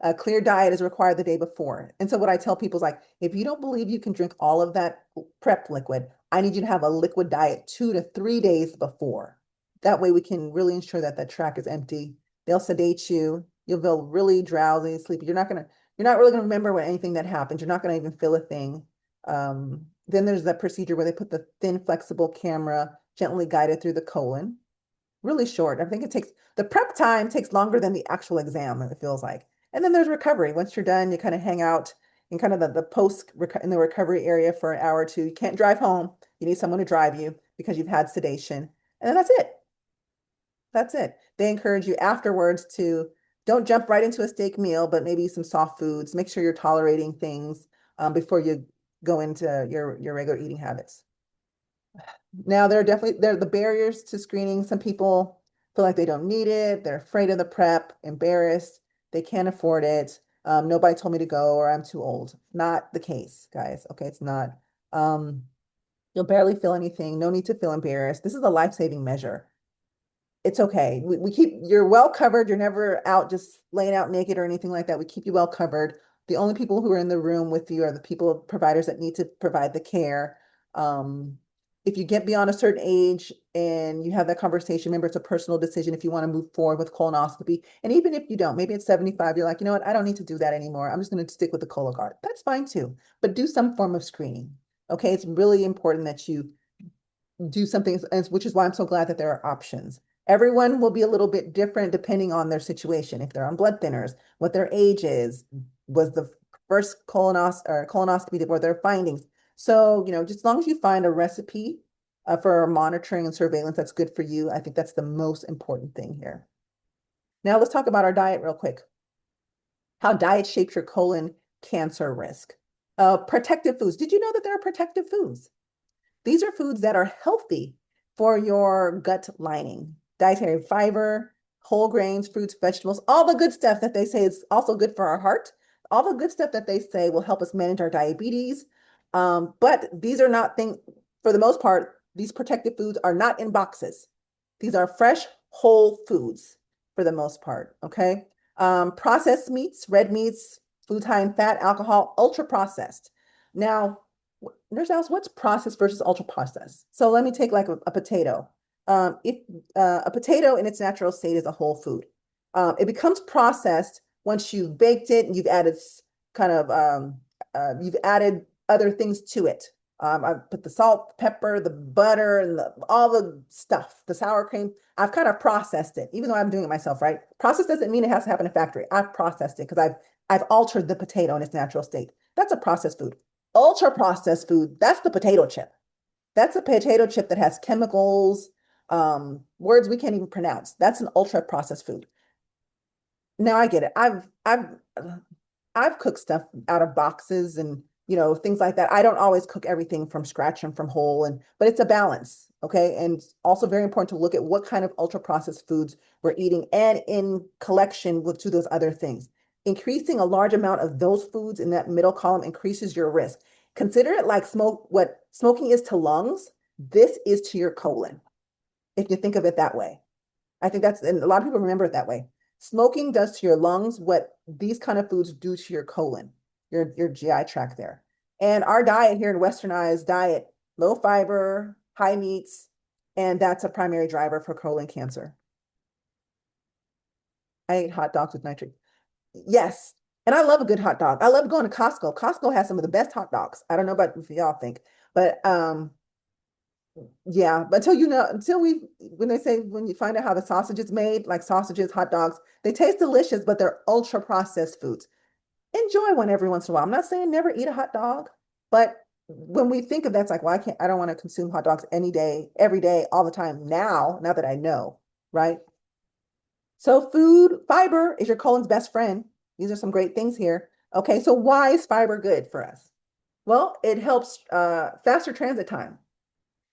A clear diet is required the day before. And so what I tell people is like, if you don't believe you can drink all of that prep liquid, I need you to have a liquid diet 2 to 3 days before. That way we can really ensure that that tract is empty. They'll sedate you. You'll feel really drowsy, sleepy. You're not really gonna remember anything that happened. You're not gonna even feel a thing. Then there's that procedure where they put the thin, flexible camera gently guided through the colon. Really short. I think the prep time takes longer than the actual exam, it feels like. And then there's recovery. Once you're done, you kind of hang out in kind of the in the recovery area for an hour or two. You can't drive home. You need someone to drive you because you've had sedation. And then that's it. That's it. They encourage you afterwards to don't jump right into a steak meal, but maybe some soft foods. Make sure you're tolerating things before you go into your regular eating habits. Now, there are the barriers to screening. Some people feel like they don't need it. They're afraid of the prep, embarrassed. They can't afford it. Nobody told me to go or I'm too old. Not the case, guys. Okay, it's not. Um, you'll barely feel anything. No need to feel embarrassed. This is a life-saving measure. It's okay. You're well covered. You're never out just laying out naked or anything like that. We keep you well covered. The only people who are in the room with you are the people, providers that need to provide the care. Um, if you get beyond a certain age and you have that conversation, remember it's a personal decision if you want to move forward with colonoscopy. And even if you don't, maybe it's 75, you're like, you know what, I don't need to do that anymore. I'm just going to stick with the Cologuard. That's fine too. But do some form of screening. Okay. It's really important that you do something, which is why I'm so glad that there are options. Everyone will be a little bit different depending on their situation. If they're on blood thinners, what their age is, was the first colonoscopy, what their findings. So, just as long as you find a recipe for monitoring and surveillance that's good for you, I think that's the most important thing here. Now let's talk about our diet real quick. How diet shapes your colon cancer risk. Protective foods. Did you know that there are protective foods? These are foods that are healthy for your gut lining. Dietary fiber, whole grains, fruits, vegetables, all the good stuff that they say is also good for our heart, all the good stuff that they say will help us manage our diabetes. But these are not things, for the most part, these protective foods are not in boxes. These are fresh, whole foods for the most part, okay? Processed meats, red meats, foods high in fat, alcohol, ultra processed. Now, Nurse Alice, what's processed versus ultra processed? So let me take like a potato. If A potato in its natural state is a whole food, it becomes processed once you've baked it and you've added kind of you've added other things to it. I put the salt, pepper, the butter, and all the stuff, the sour cream. I've kind of processed it, even though I'm doing it myself, right? Process doesn't mean it has to happen in a factory. I've processed it because I've altered the potato in its natural state. That's a processed food. Ultra processed food, that's the potato chip. That's a potato chip that has chemicals, words we can't even pronounce. That's an ultra processed food. Now I get it. I've cooked stuff out of boxes and things like that. I don't always cook everything from scratch and from whole, but it's a balance, okay? And it's also very important to look at what kind of ultra processed foods we're eating and in collection with to those other things. Increasing a large amount of those foods in that middle column increases your risk. Consider it like what smoking is to lungs, this is to your colon, if you think of it that way. I think and a lot of people remember it that way. Smoking does to your lungs what these kind of foods do to your colon, your GI tract there. And our diet here in Westernized diet, low fiber, high meats, and that's a primary driver for colon cancer. I ate hot dogs with nitrate. Yes. And I love a good hot dog. I love going to Costco. Costco has some of the best hot dogs. I don't know about if y'all think, but yeah, but when they say, when you find out how the sausage is made, like sausages, hot dogs, they taste delicious, but they're ultra processed foods. Enjoy one every once in a while. I'm not saying never eat a hot dog, but when we think of that, it's like, well, I don't want to consume hot dogs any day, every day, all the time now that I know, right? So fiber is your colon's best friend. These are some great things here. Okay, so why is fiber good for us? Well, it helps faster transit time.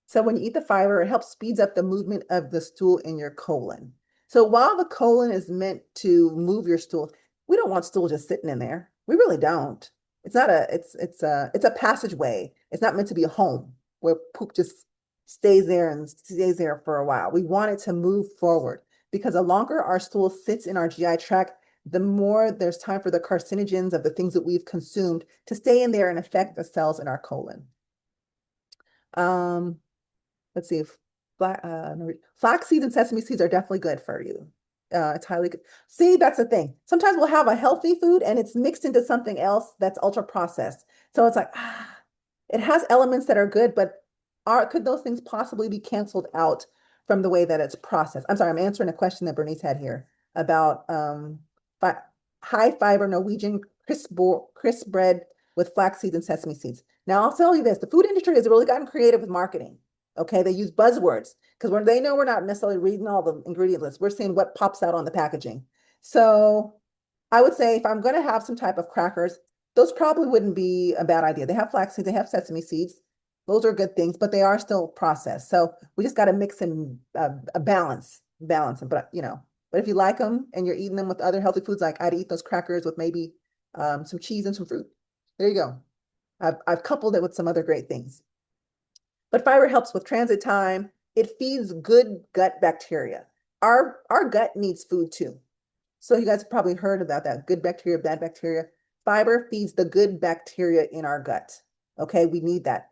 So when you eat the fiber, it helps speeds up the movement of the stool in your colon. So while the colon is meant to move your stool, we don't want stool just sitting in there. We really don't. It's not a it's a passageway. It's not meant to be a home where poop just stays there for a while. We want it to move forward because the longer our stool sits in our GI tract, the more there's time for the carcinogens of the things that we've consumed to stay in there and affect the cells in our colon. Um, let's see if flax seeds and sesame seeds are definitely good for you. It's highly good. See, that's the thing. Sometimes we'll have a healthy food and it's mixed into something else that's ultra processed. So it's like, it has elements that are good, but could those things possibly be canceled out from the way that it's processed? I'm sorry, I'm answering a question that Bernice had here about fi high fiber Norwegian crisp bread with flax seeds and sesame seeds. Now, I'll tell you this, the food industry has really gotten creative with marketing. Okay, they use buzzwords because when they know we're not necessarily reading all the ingredient lists, we're seeing what pops out on the packaging. So I would say if I'm going to have some type of crackers, those probably wouldn't be a bad idea. They have flax seeds, they have sesame seeds. Those are good things, but they are still processed. So we just got to mix in a balance. But but if you like them and you're eating them with other healthy foods, like I'd eat those crackers with maybe some cheese and some fruit. There you go. I've coupled it with some other great things. But fiber helps with transit time. It feeds good gut bacteria. Our gut needs food too. So you guys have probably heard about that. Good bacteria, bad bacteria. Fiber feeds the good bacteria in our gut. Okay, we need that.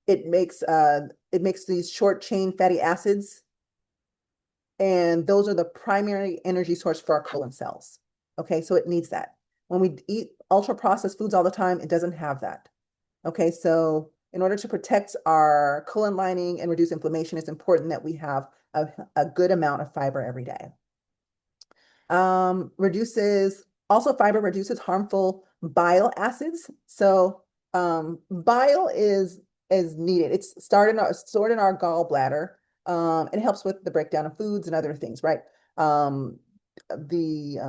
It makes these short chain fatty acids, and those are the primary energy source for our colon cells. Okay, so it needs that. When we eat ultra processed foods all the time, it doesn't have that. Okay, so in order to protect our colon lining and reduce inflammation, it's important that we have a good amount of fiber every day. Also fiber reduces harmful bile acids. So bile is needed. It's stored in our gallbladder. It helps with the breakdown of foods and other things, right? Um, the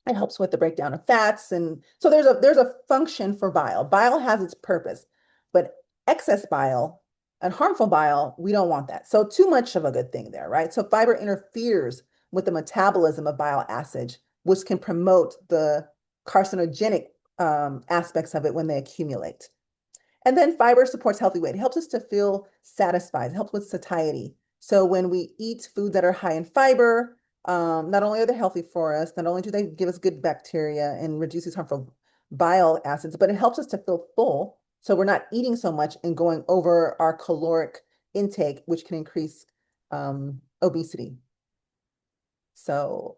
It helps with the breakdown of fats. And so there's a function for bile. Bile has its purpose, but excess bile and harmful bile, we don't want that. So too much of a good thing there, right? So fiber interferes with the metabolism of bile acids, which can promote the carcinogenic aspects of it when they accumulate. And then fiber supports healthy weight. It helps us to feel satisfied. It helps with satiety. So when we eat foods that are high in fiber, not only are they healthy for us, not only do they give us good bacteria and reduces harmful bile acids, but it helps us to feel full. So we're not eating so much and going over our caloric intake, which can increase obesity. So,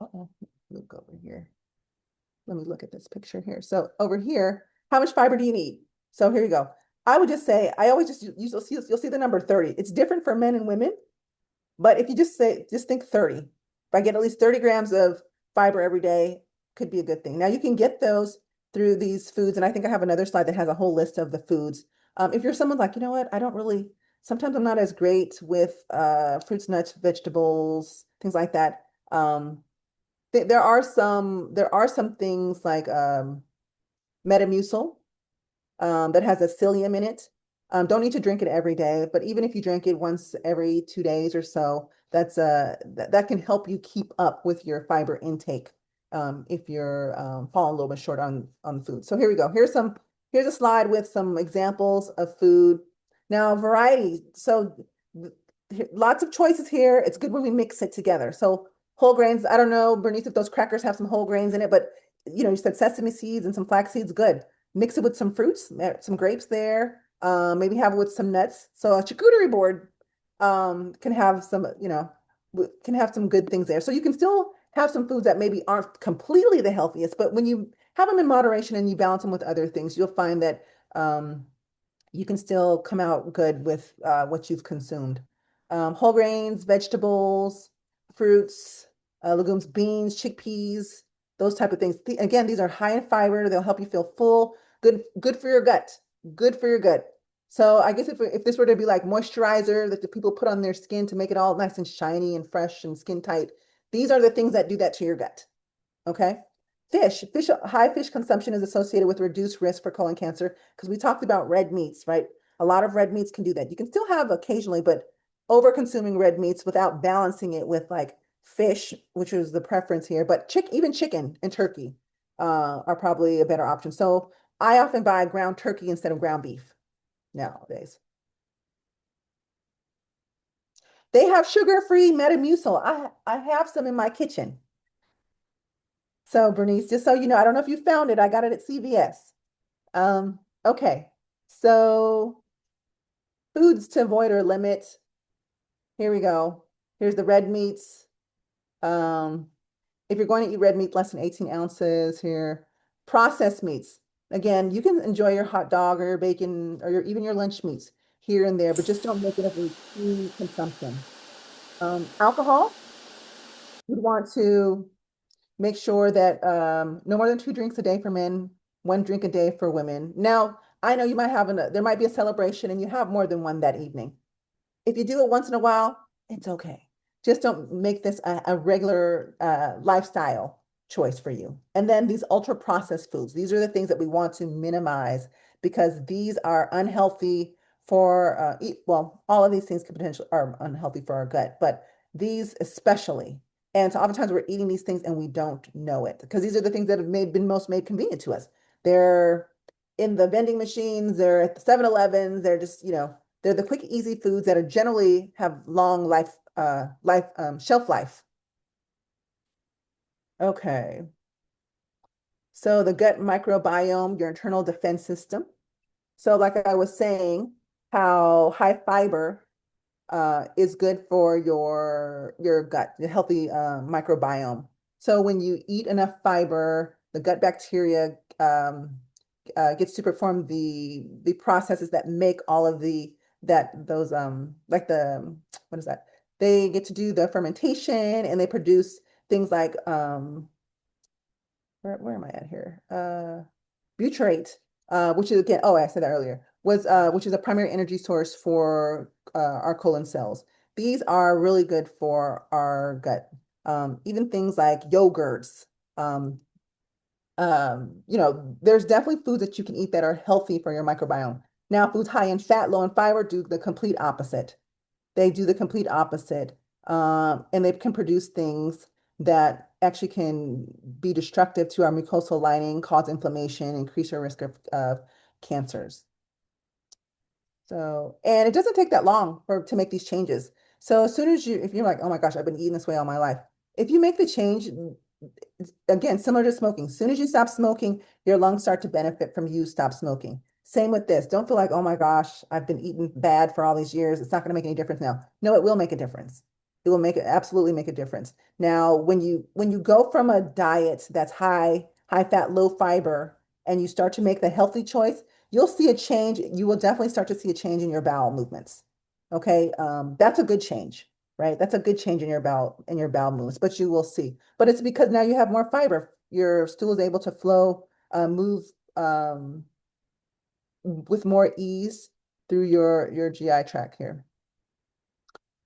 look over here. Let me look at this picture here. So over here, how much fiber do you need? So here you go. I would just say, I always just you'll see the number 30. It's different for men and women, but if you just think 30. If I get at least 30 grams of fiber every day, could be a good thing. Now you can get those through these foods, and I think I have another slide that has a whole list of the foods. If you're someone like, you know what, I don't really, sometimes I'm not as great with fruits, nuts, vegetables, things like that. There are some things like Metamucil that has a psyllium in it. Don't need to drink it every day, but even if you drink it once every 2 days or so, that can help you keep up with your fiber intake if you're falling a little bit short on food. So here we go. Here's a slide with some examples of food. Now variety. So lots of choices here. It's good when we mix it together. So whole grains. I don't know, Bernice, if those crackers have some whole grains in it, but you said sesame seeds and some flax seeds. Good. Mix it with some fruits, some grapes there. Maybe have it with some nuts. So a charcuterie board can have can have some good things there. So you can still have some foods that maybe aren't completely the healthiest, but when you have them in moderation and you balance them with other things, you'll find that you can still come out good with what you've consumed. Whole grains, vegetables, fruits, legumes, beans, chickpeas, those type of things. Again, these are high in fiber. They'll help you feel full. Good for your gut. Good for your gut. So I guess if this were to be like moisturizer that the people put on their skin to make it all nice and shiny and fresh and skin tight, these are the things that do that to your gut. Okay. High fish consumption is associated with reduced risk for colon cancer because we talked about red meats, right? A lot of red meats can do that. You can still have occasionally, but over consuming red meats without balancing it with like fish, which is the preference here, but even chicken and turkey are probably a better option. So I often buy ground turkey instead of ground beef nowadays. They have sugar-free Metamucil. I have some in my kitchen. So Bernice, just so you know, I don't know if you found it. I got it at CVS. Okay. So foods to avoid or limit. Here we go. Here's the red meats. If you're going to eat red meat, less than 18 ounces here. Processed meats. Again, you can enjoy your hot dog or your bacon or even your lunch meats here and there, but just don't make it a routine consumption. Alcohol, you'd want to make sure that no more than 2 drinks a day for men, 1 drink a day for women. Now, I know you might have there might be a celebration and you have more than one that evening. If you do it once in a while, it's okay. Just don't make this a regular lifestyle choice for you. And then these ultra processed foods, these are the things that we want to minimize because these are unhealthy well, all of these things could potentially are unhealthy for our gut, but these especially. And so oftentimes we're eating these things and we don't know it because these are the things that have been most made convenient to us. They're in the vending machines, they're at the 7-Elevens, they're just, they're the quick, easy foods that are generally have long shelf life. Okay. So the gut microbiome, your internal defense system. So like I was saying, how high fiber is good for your gut, the healthy microbiome. So when you eat enough fiber, the gut bacteria gets to perform the processes that make all of those like what is that? They get to do the fermentation and they produce things like where am I at here? Butyrate, which is again, oh, I said that earlier, which is a primary energy source for our colon cells. These are really good for our gut. Even things like yogurts. Um, there's definitely foods that you can eat that are healthy for your microbiome. Now, foods high in fat, low in fiber do the complete opposite. They do the complete opposite. And they can produce things that actually can be destructive to our mucosal lining, cause inflammation, increase your risk of cancers. So, and it doesn't take that long to make these changes. So as soon as if you're like, oh my gosh, I've been eating this way all my life. If you make the change, again, similar to smoking, as soon as you stop smoking, your lungs start to benefit from you stop smoking. Same with this. Don't feel like, oh my gosh, I've been eating bad for all these years. It's not going to make any difference now. No, it will make a difference. It will absolutely make a difference. Now, when you go from a diet that's high fat, low fiber, and you start to make the healthy choice, you'll see a change. You will definitely start to see a change in your bowel movements. Okay, that's a good change, right? That's a good change in your bowel movements, but you will see. But it's because now you have more fiber. Your stool is able to flow, move with more ease through your GI tract here.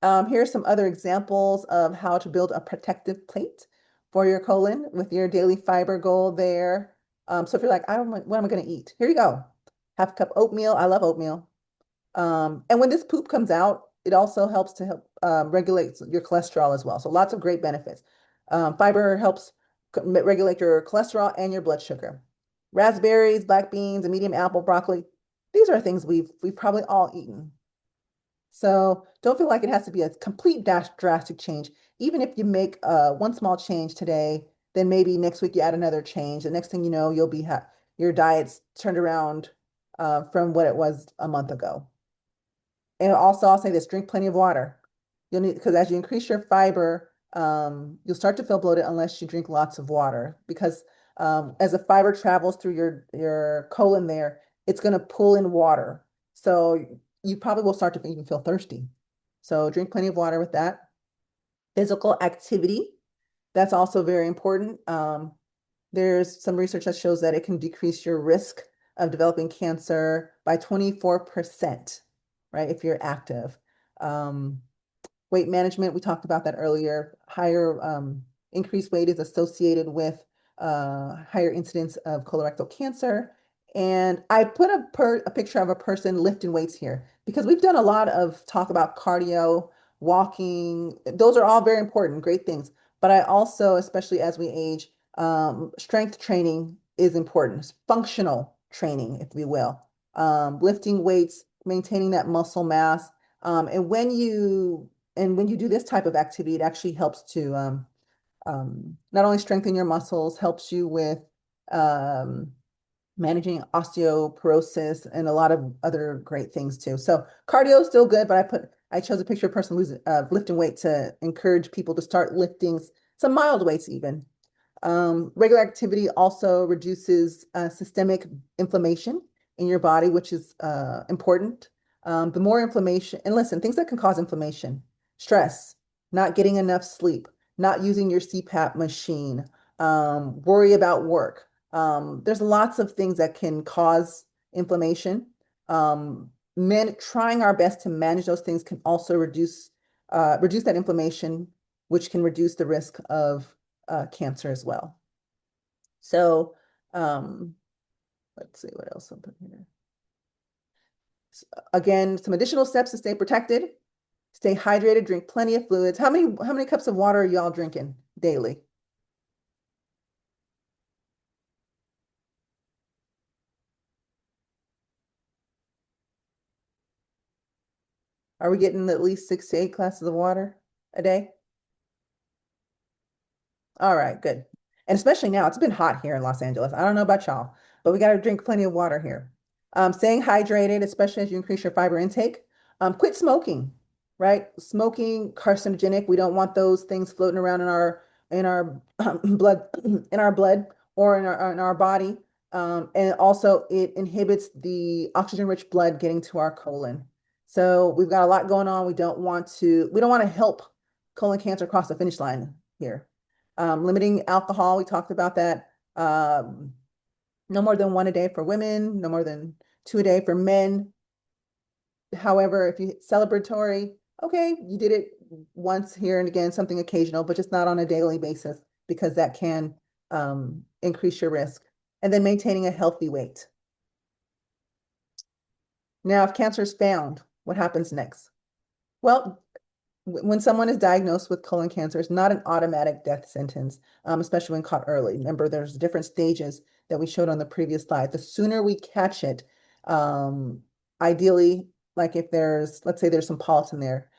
Here are some other examples of how to build a protective plate for your colon with your daily fiber goal there. So if you're like, what am I going to eat? Here you go. Half a cup oatmeal. I love oatmeal. And when this poop comes out, it also helps to help regulate your cholesterol as well. So lots of great benefits. Fiber helps regulate your cholesterol and your blood sugar. Raspberries, black beans, a medium apple, broccoli. These are things we've probably all eaten. So don't feel like it has to be a complete drastic change. Even if you make one small change today, then maybe next week you add another change. The next thing you know, you'll be your diet's turned around from what it was a month ago. And also, I'll say this, drink plenty of water. You'll need, because as you increase your fiber, you'll start to feel bloated unless you drink lots of water. Because as the fiber travels through your colon there, it's going to pull in water. So you probably will start to even feel thirsty. So drink plenty of water with that. Physical activity, that's also very important. There's some research that shows that it can decrease your risk of developing cancer by 24%, right? If you're active. Um, Weight management, we talked about that earlier. Higher increased weight is associated with higher incidence of colorectal cancer. And I put a picture of a person lifting weights here because we've done a lot of talk about cardio, walking. Those are all very important, great things. But I also, especially as we age, strength training is important. Functional training, if we will. Lifting weights, maintaining that muscle mass. And when you do this type of activity, it actually helps to not only strengthen your muscles, helps you with um, managing osteoporosis and a lot of other great things too. So cardio is still good, but I chose a picture of a person who's lifting weight to encourage people to start lifting some mild weights even. Regular activity also reduces systemic inflammation in your body, which is important. The more inflammation, and listen, things that can cause inflammation, stress, not getting enough sleep, not using your CPAP machine, worry about work. There's lots of things that can cause inflammation. Trying our best to manage those things can also reduce that inflammation, which can reduce the risk of cancer as well. So, let's see what else I'll put here. Again, some additional steps to stay protected. Stay hydrated, drink plenty of fluids. How many cups of water are y'all drinking daily? Are we getting at least 6 to 8 glasses of water a day? All right, good. And especially now, it's been hot here in Los Angeles. I don't know about y'all, but we got to drink plenty of water here. Staying hydrated, especially as you increase your fiber intake. Quit smoking, right? Smoking, carcinogenic. We don't want those things floating around in our blood in our blood or in our body. And also, it inhibits the oxygen-rich blood getting to our colon. So we've got a lot going on. We don't want to help colon cancer cross the finish line here. Limiting alcohol, we talked about that. No more than one a day for women, no more than two a day for men. However, if you celebratory, okay, you did it once here and again, something occasional, but just not on a daily basis because that can increase your risk. And then maintaining a healthy weight. Now, if cancer is found, what happens next? Well, when someone is diagnosed with colon cancer, it's not an automatic death sentence, especially when caught early. Remember, there's different stages that we showed on the previous slide. The sooner we catch it, um, ideally, like if let's say there's some polyps in there,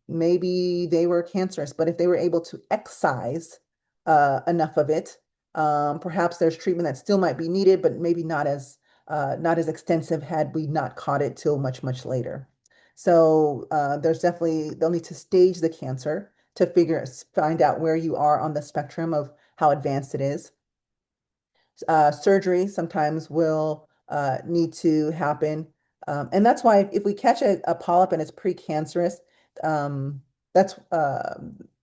maybe they were cancerous, but if they were able to excise enough of it, perhaps there's treatment that still might be needed, but maybe not as extensive had we not caught it till much, much later. So they'll need to stage the cancer to find out where you are on the spectrum of how advanced it is. Surgery sometimes will need to happen. And that's why if we catch a polyp and it's precancerous, that's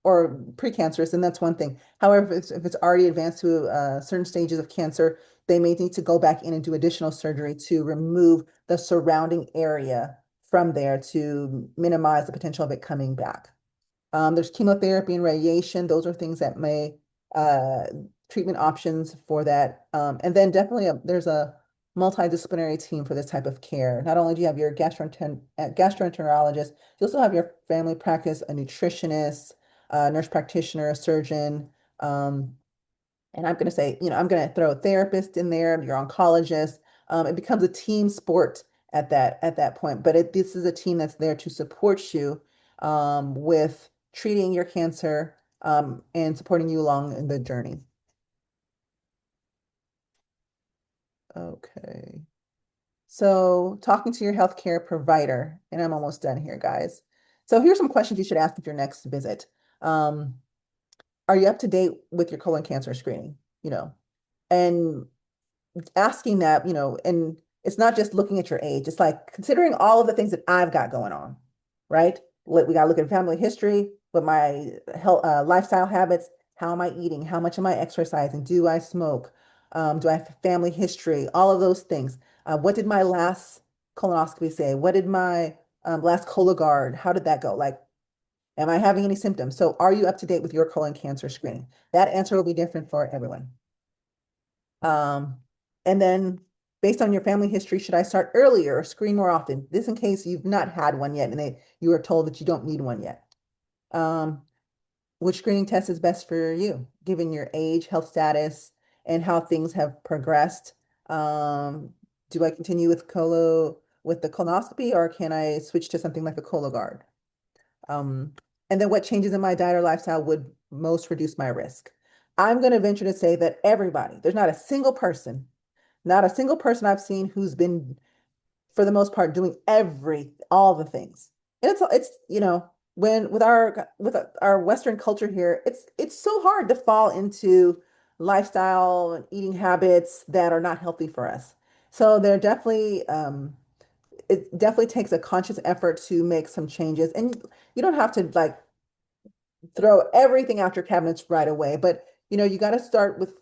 or precancerous, and that's one thing. However, if it's already advanced to certain stages of cancer, they may need to go back in and do additional surgery to remove the surrounding area from there to minimize the potential of it coming back. There's chemotherapy and radiation. Those are things that may uh, treatment options for that. And then definitely there's a multidisciplinary team for this type of care. Not only do you have your gastroenterologist, you also have your family practice, a nutritionist, a nurse practitioner, a surgeon. Um, and I'm going to say, I'm going to throw a therapist in there, your oncologist. It becomes a team sport at that point. But this is a team that's there to support you with treating your cancer and supporting you along in the journey. Okay. So talking to your healthcare provider, and I'm almost done here, guys. So here's some questions you should ask at your next visit. Um, are you up to date with your colon cancer screening? And asking that, and it's not just looking at your age. It's like considering all of the things that I've got going on, right? We got to look at family history, what my health, lifestyle habits, how am I eating? How much am I exercising? Do I smoke? Do I have family history? All of those things. What did my last colonoscopy say? What did my last Cologuard? How did that go? Like, am I having any symptoms? So are you up to date with your colon cancer screening? That answer will be different for everyone. Um, and then based on your family history, should I start earlier or screen more often? This in case you've not had one yet and you are told that you don't need one yet. Um, which screening test is best for you, given your age, health status, and how things have progressed? Do I continue with the colonoscopy or can I switch to something like a Cologuard? Um, and then what changes in my diet or lifestyle would most reduce my risk? I'm going to venture to say that there's not a single person I've seen who's been, for the most part, doing all the things. And when with our Western culture here, it's so hard to fall into lifestyle and eating habits that are not healthy for us. So it definitely takes a conscious effort to make some changes, and you don't have to like throw everything out your cabinets right away, but you got to start with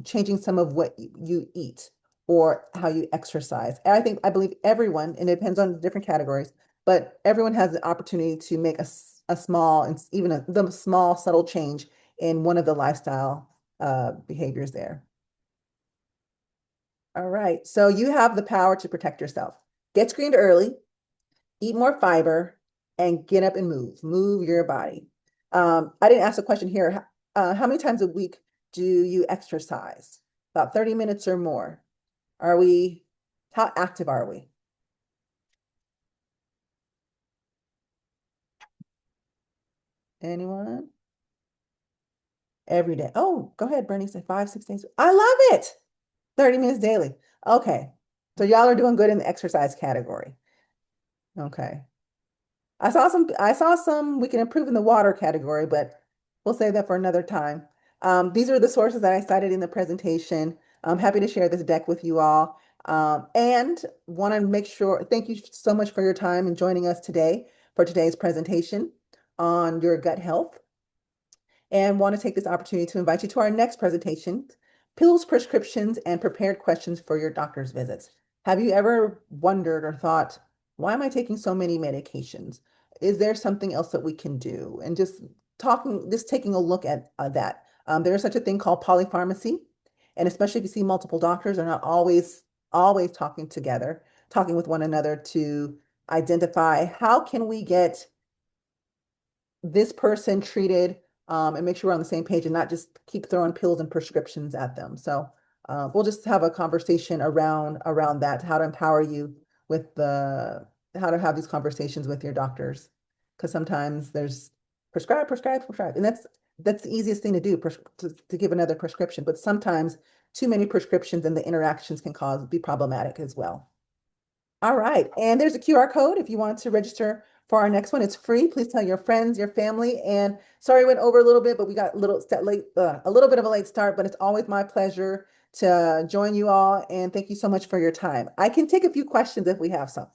changing some of what you eat or how you exercise. And I believe everyone, and it depends on different categories, but everyone has the opportunity to make a small and even the small subtle change in one of the lifestyle behaviors there. All right, so you have the power to protect yourself. Get screened early, eat more fiber, and get up and move your body. I didn't ask a question here. How many times a week do you exercise? About 30 minutes or more. Are we, how active are we? Anyone? Every day. Oh, go ahead, Bernie. Say 5, 6 days. I love it. 30 minutes daily. Okay. So y'all are doing good in the exercise category. Okay. I saw some we can improve in the water category, but we'll save that for another time. These are the sources that I cited in the presentation. I'm happy to share this deck with you all. And want to make sure, thank you so much for your time and joining us today for today's presentation on your gut health, and want to take this opportunity to invite you to our next presentation, Pills, Prescriptions, and Prepared Questions for Your Doctor's Visits. Have you ever wondered or thought, why am I taking so many medications? Is there something else that we can do? And just taking a look at that. There is such a thing called polypharmacy, and especially if you see multiple doctors, they're not always talking together, talking with one another to identify how can we get this person treated, and make sure we're on the same page and not just keep throwing pills and prescriptions at them. So we'll just have a conversation around that, how to empower you with how to have these conversations with your doctors. Because sometimes there's prescribe, prescribe, prescribe. And that's the easiest thing to do, to give another prescription. But sometimes too many prescriptions and the interactions can be problematic as well. All right, and there's a QR code if you want to register for our next one. It's free. Please tell your friends, your family, and sorry, we went over a little bit, but we got a little bit of a late start, but it's always my pleasure to join you all, and thank you so much for your time. I can take a few questions if we have some.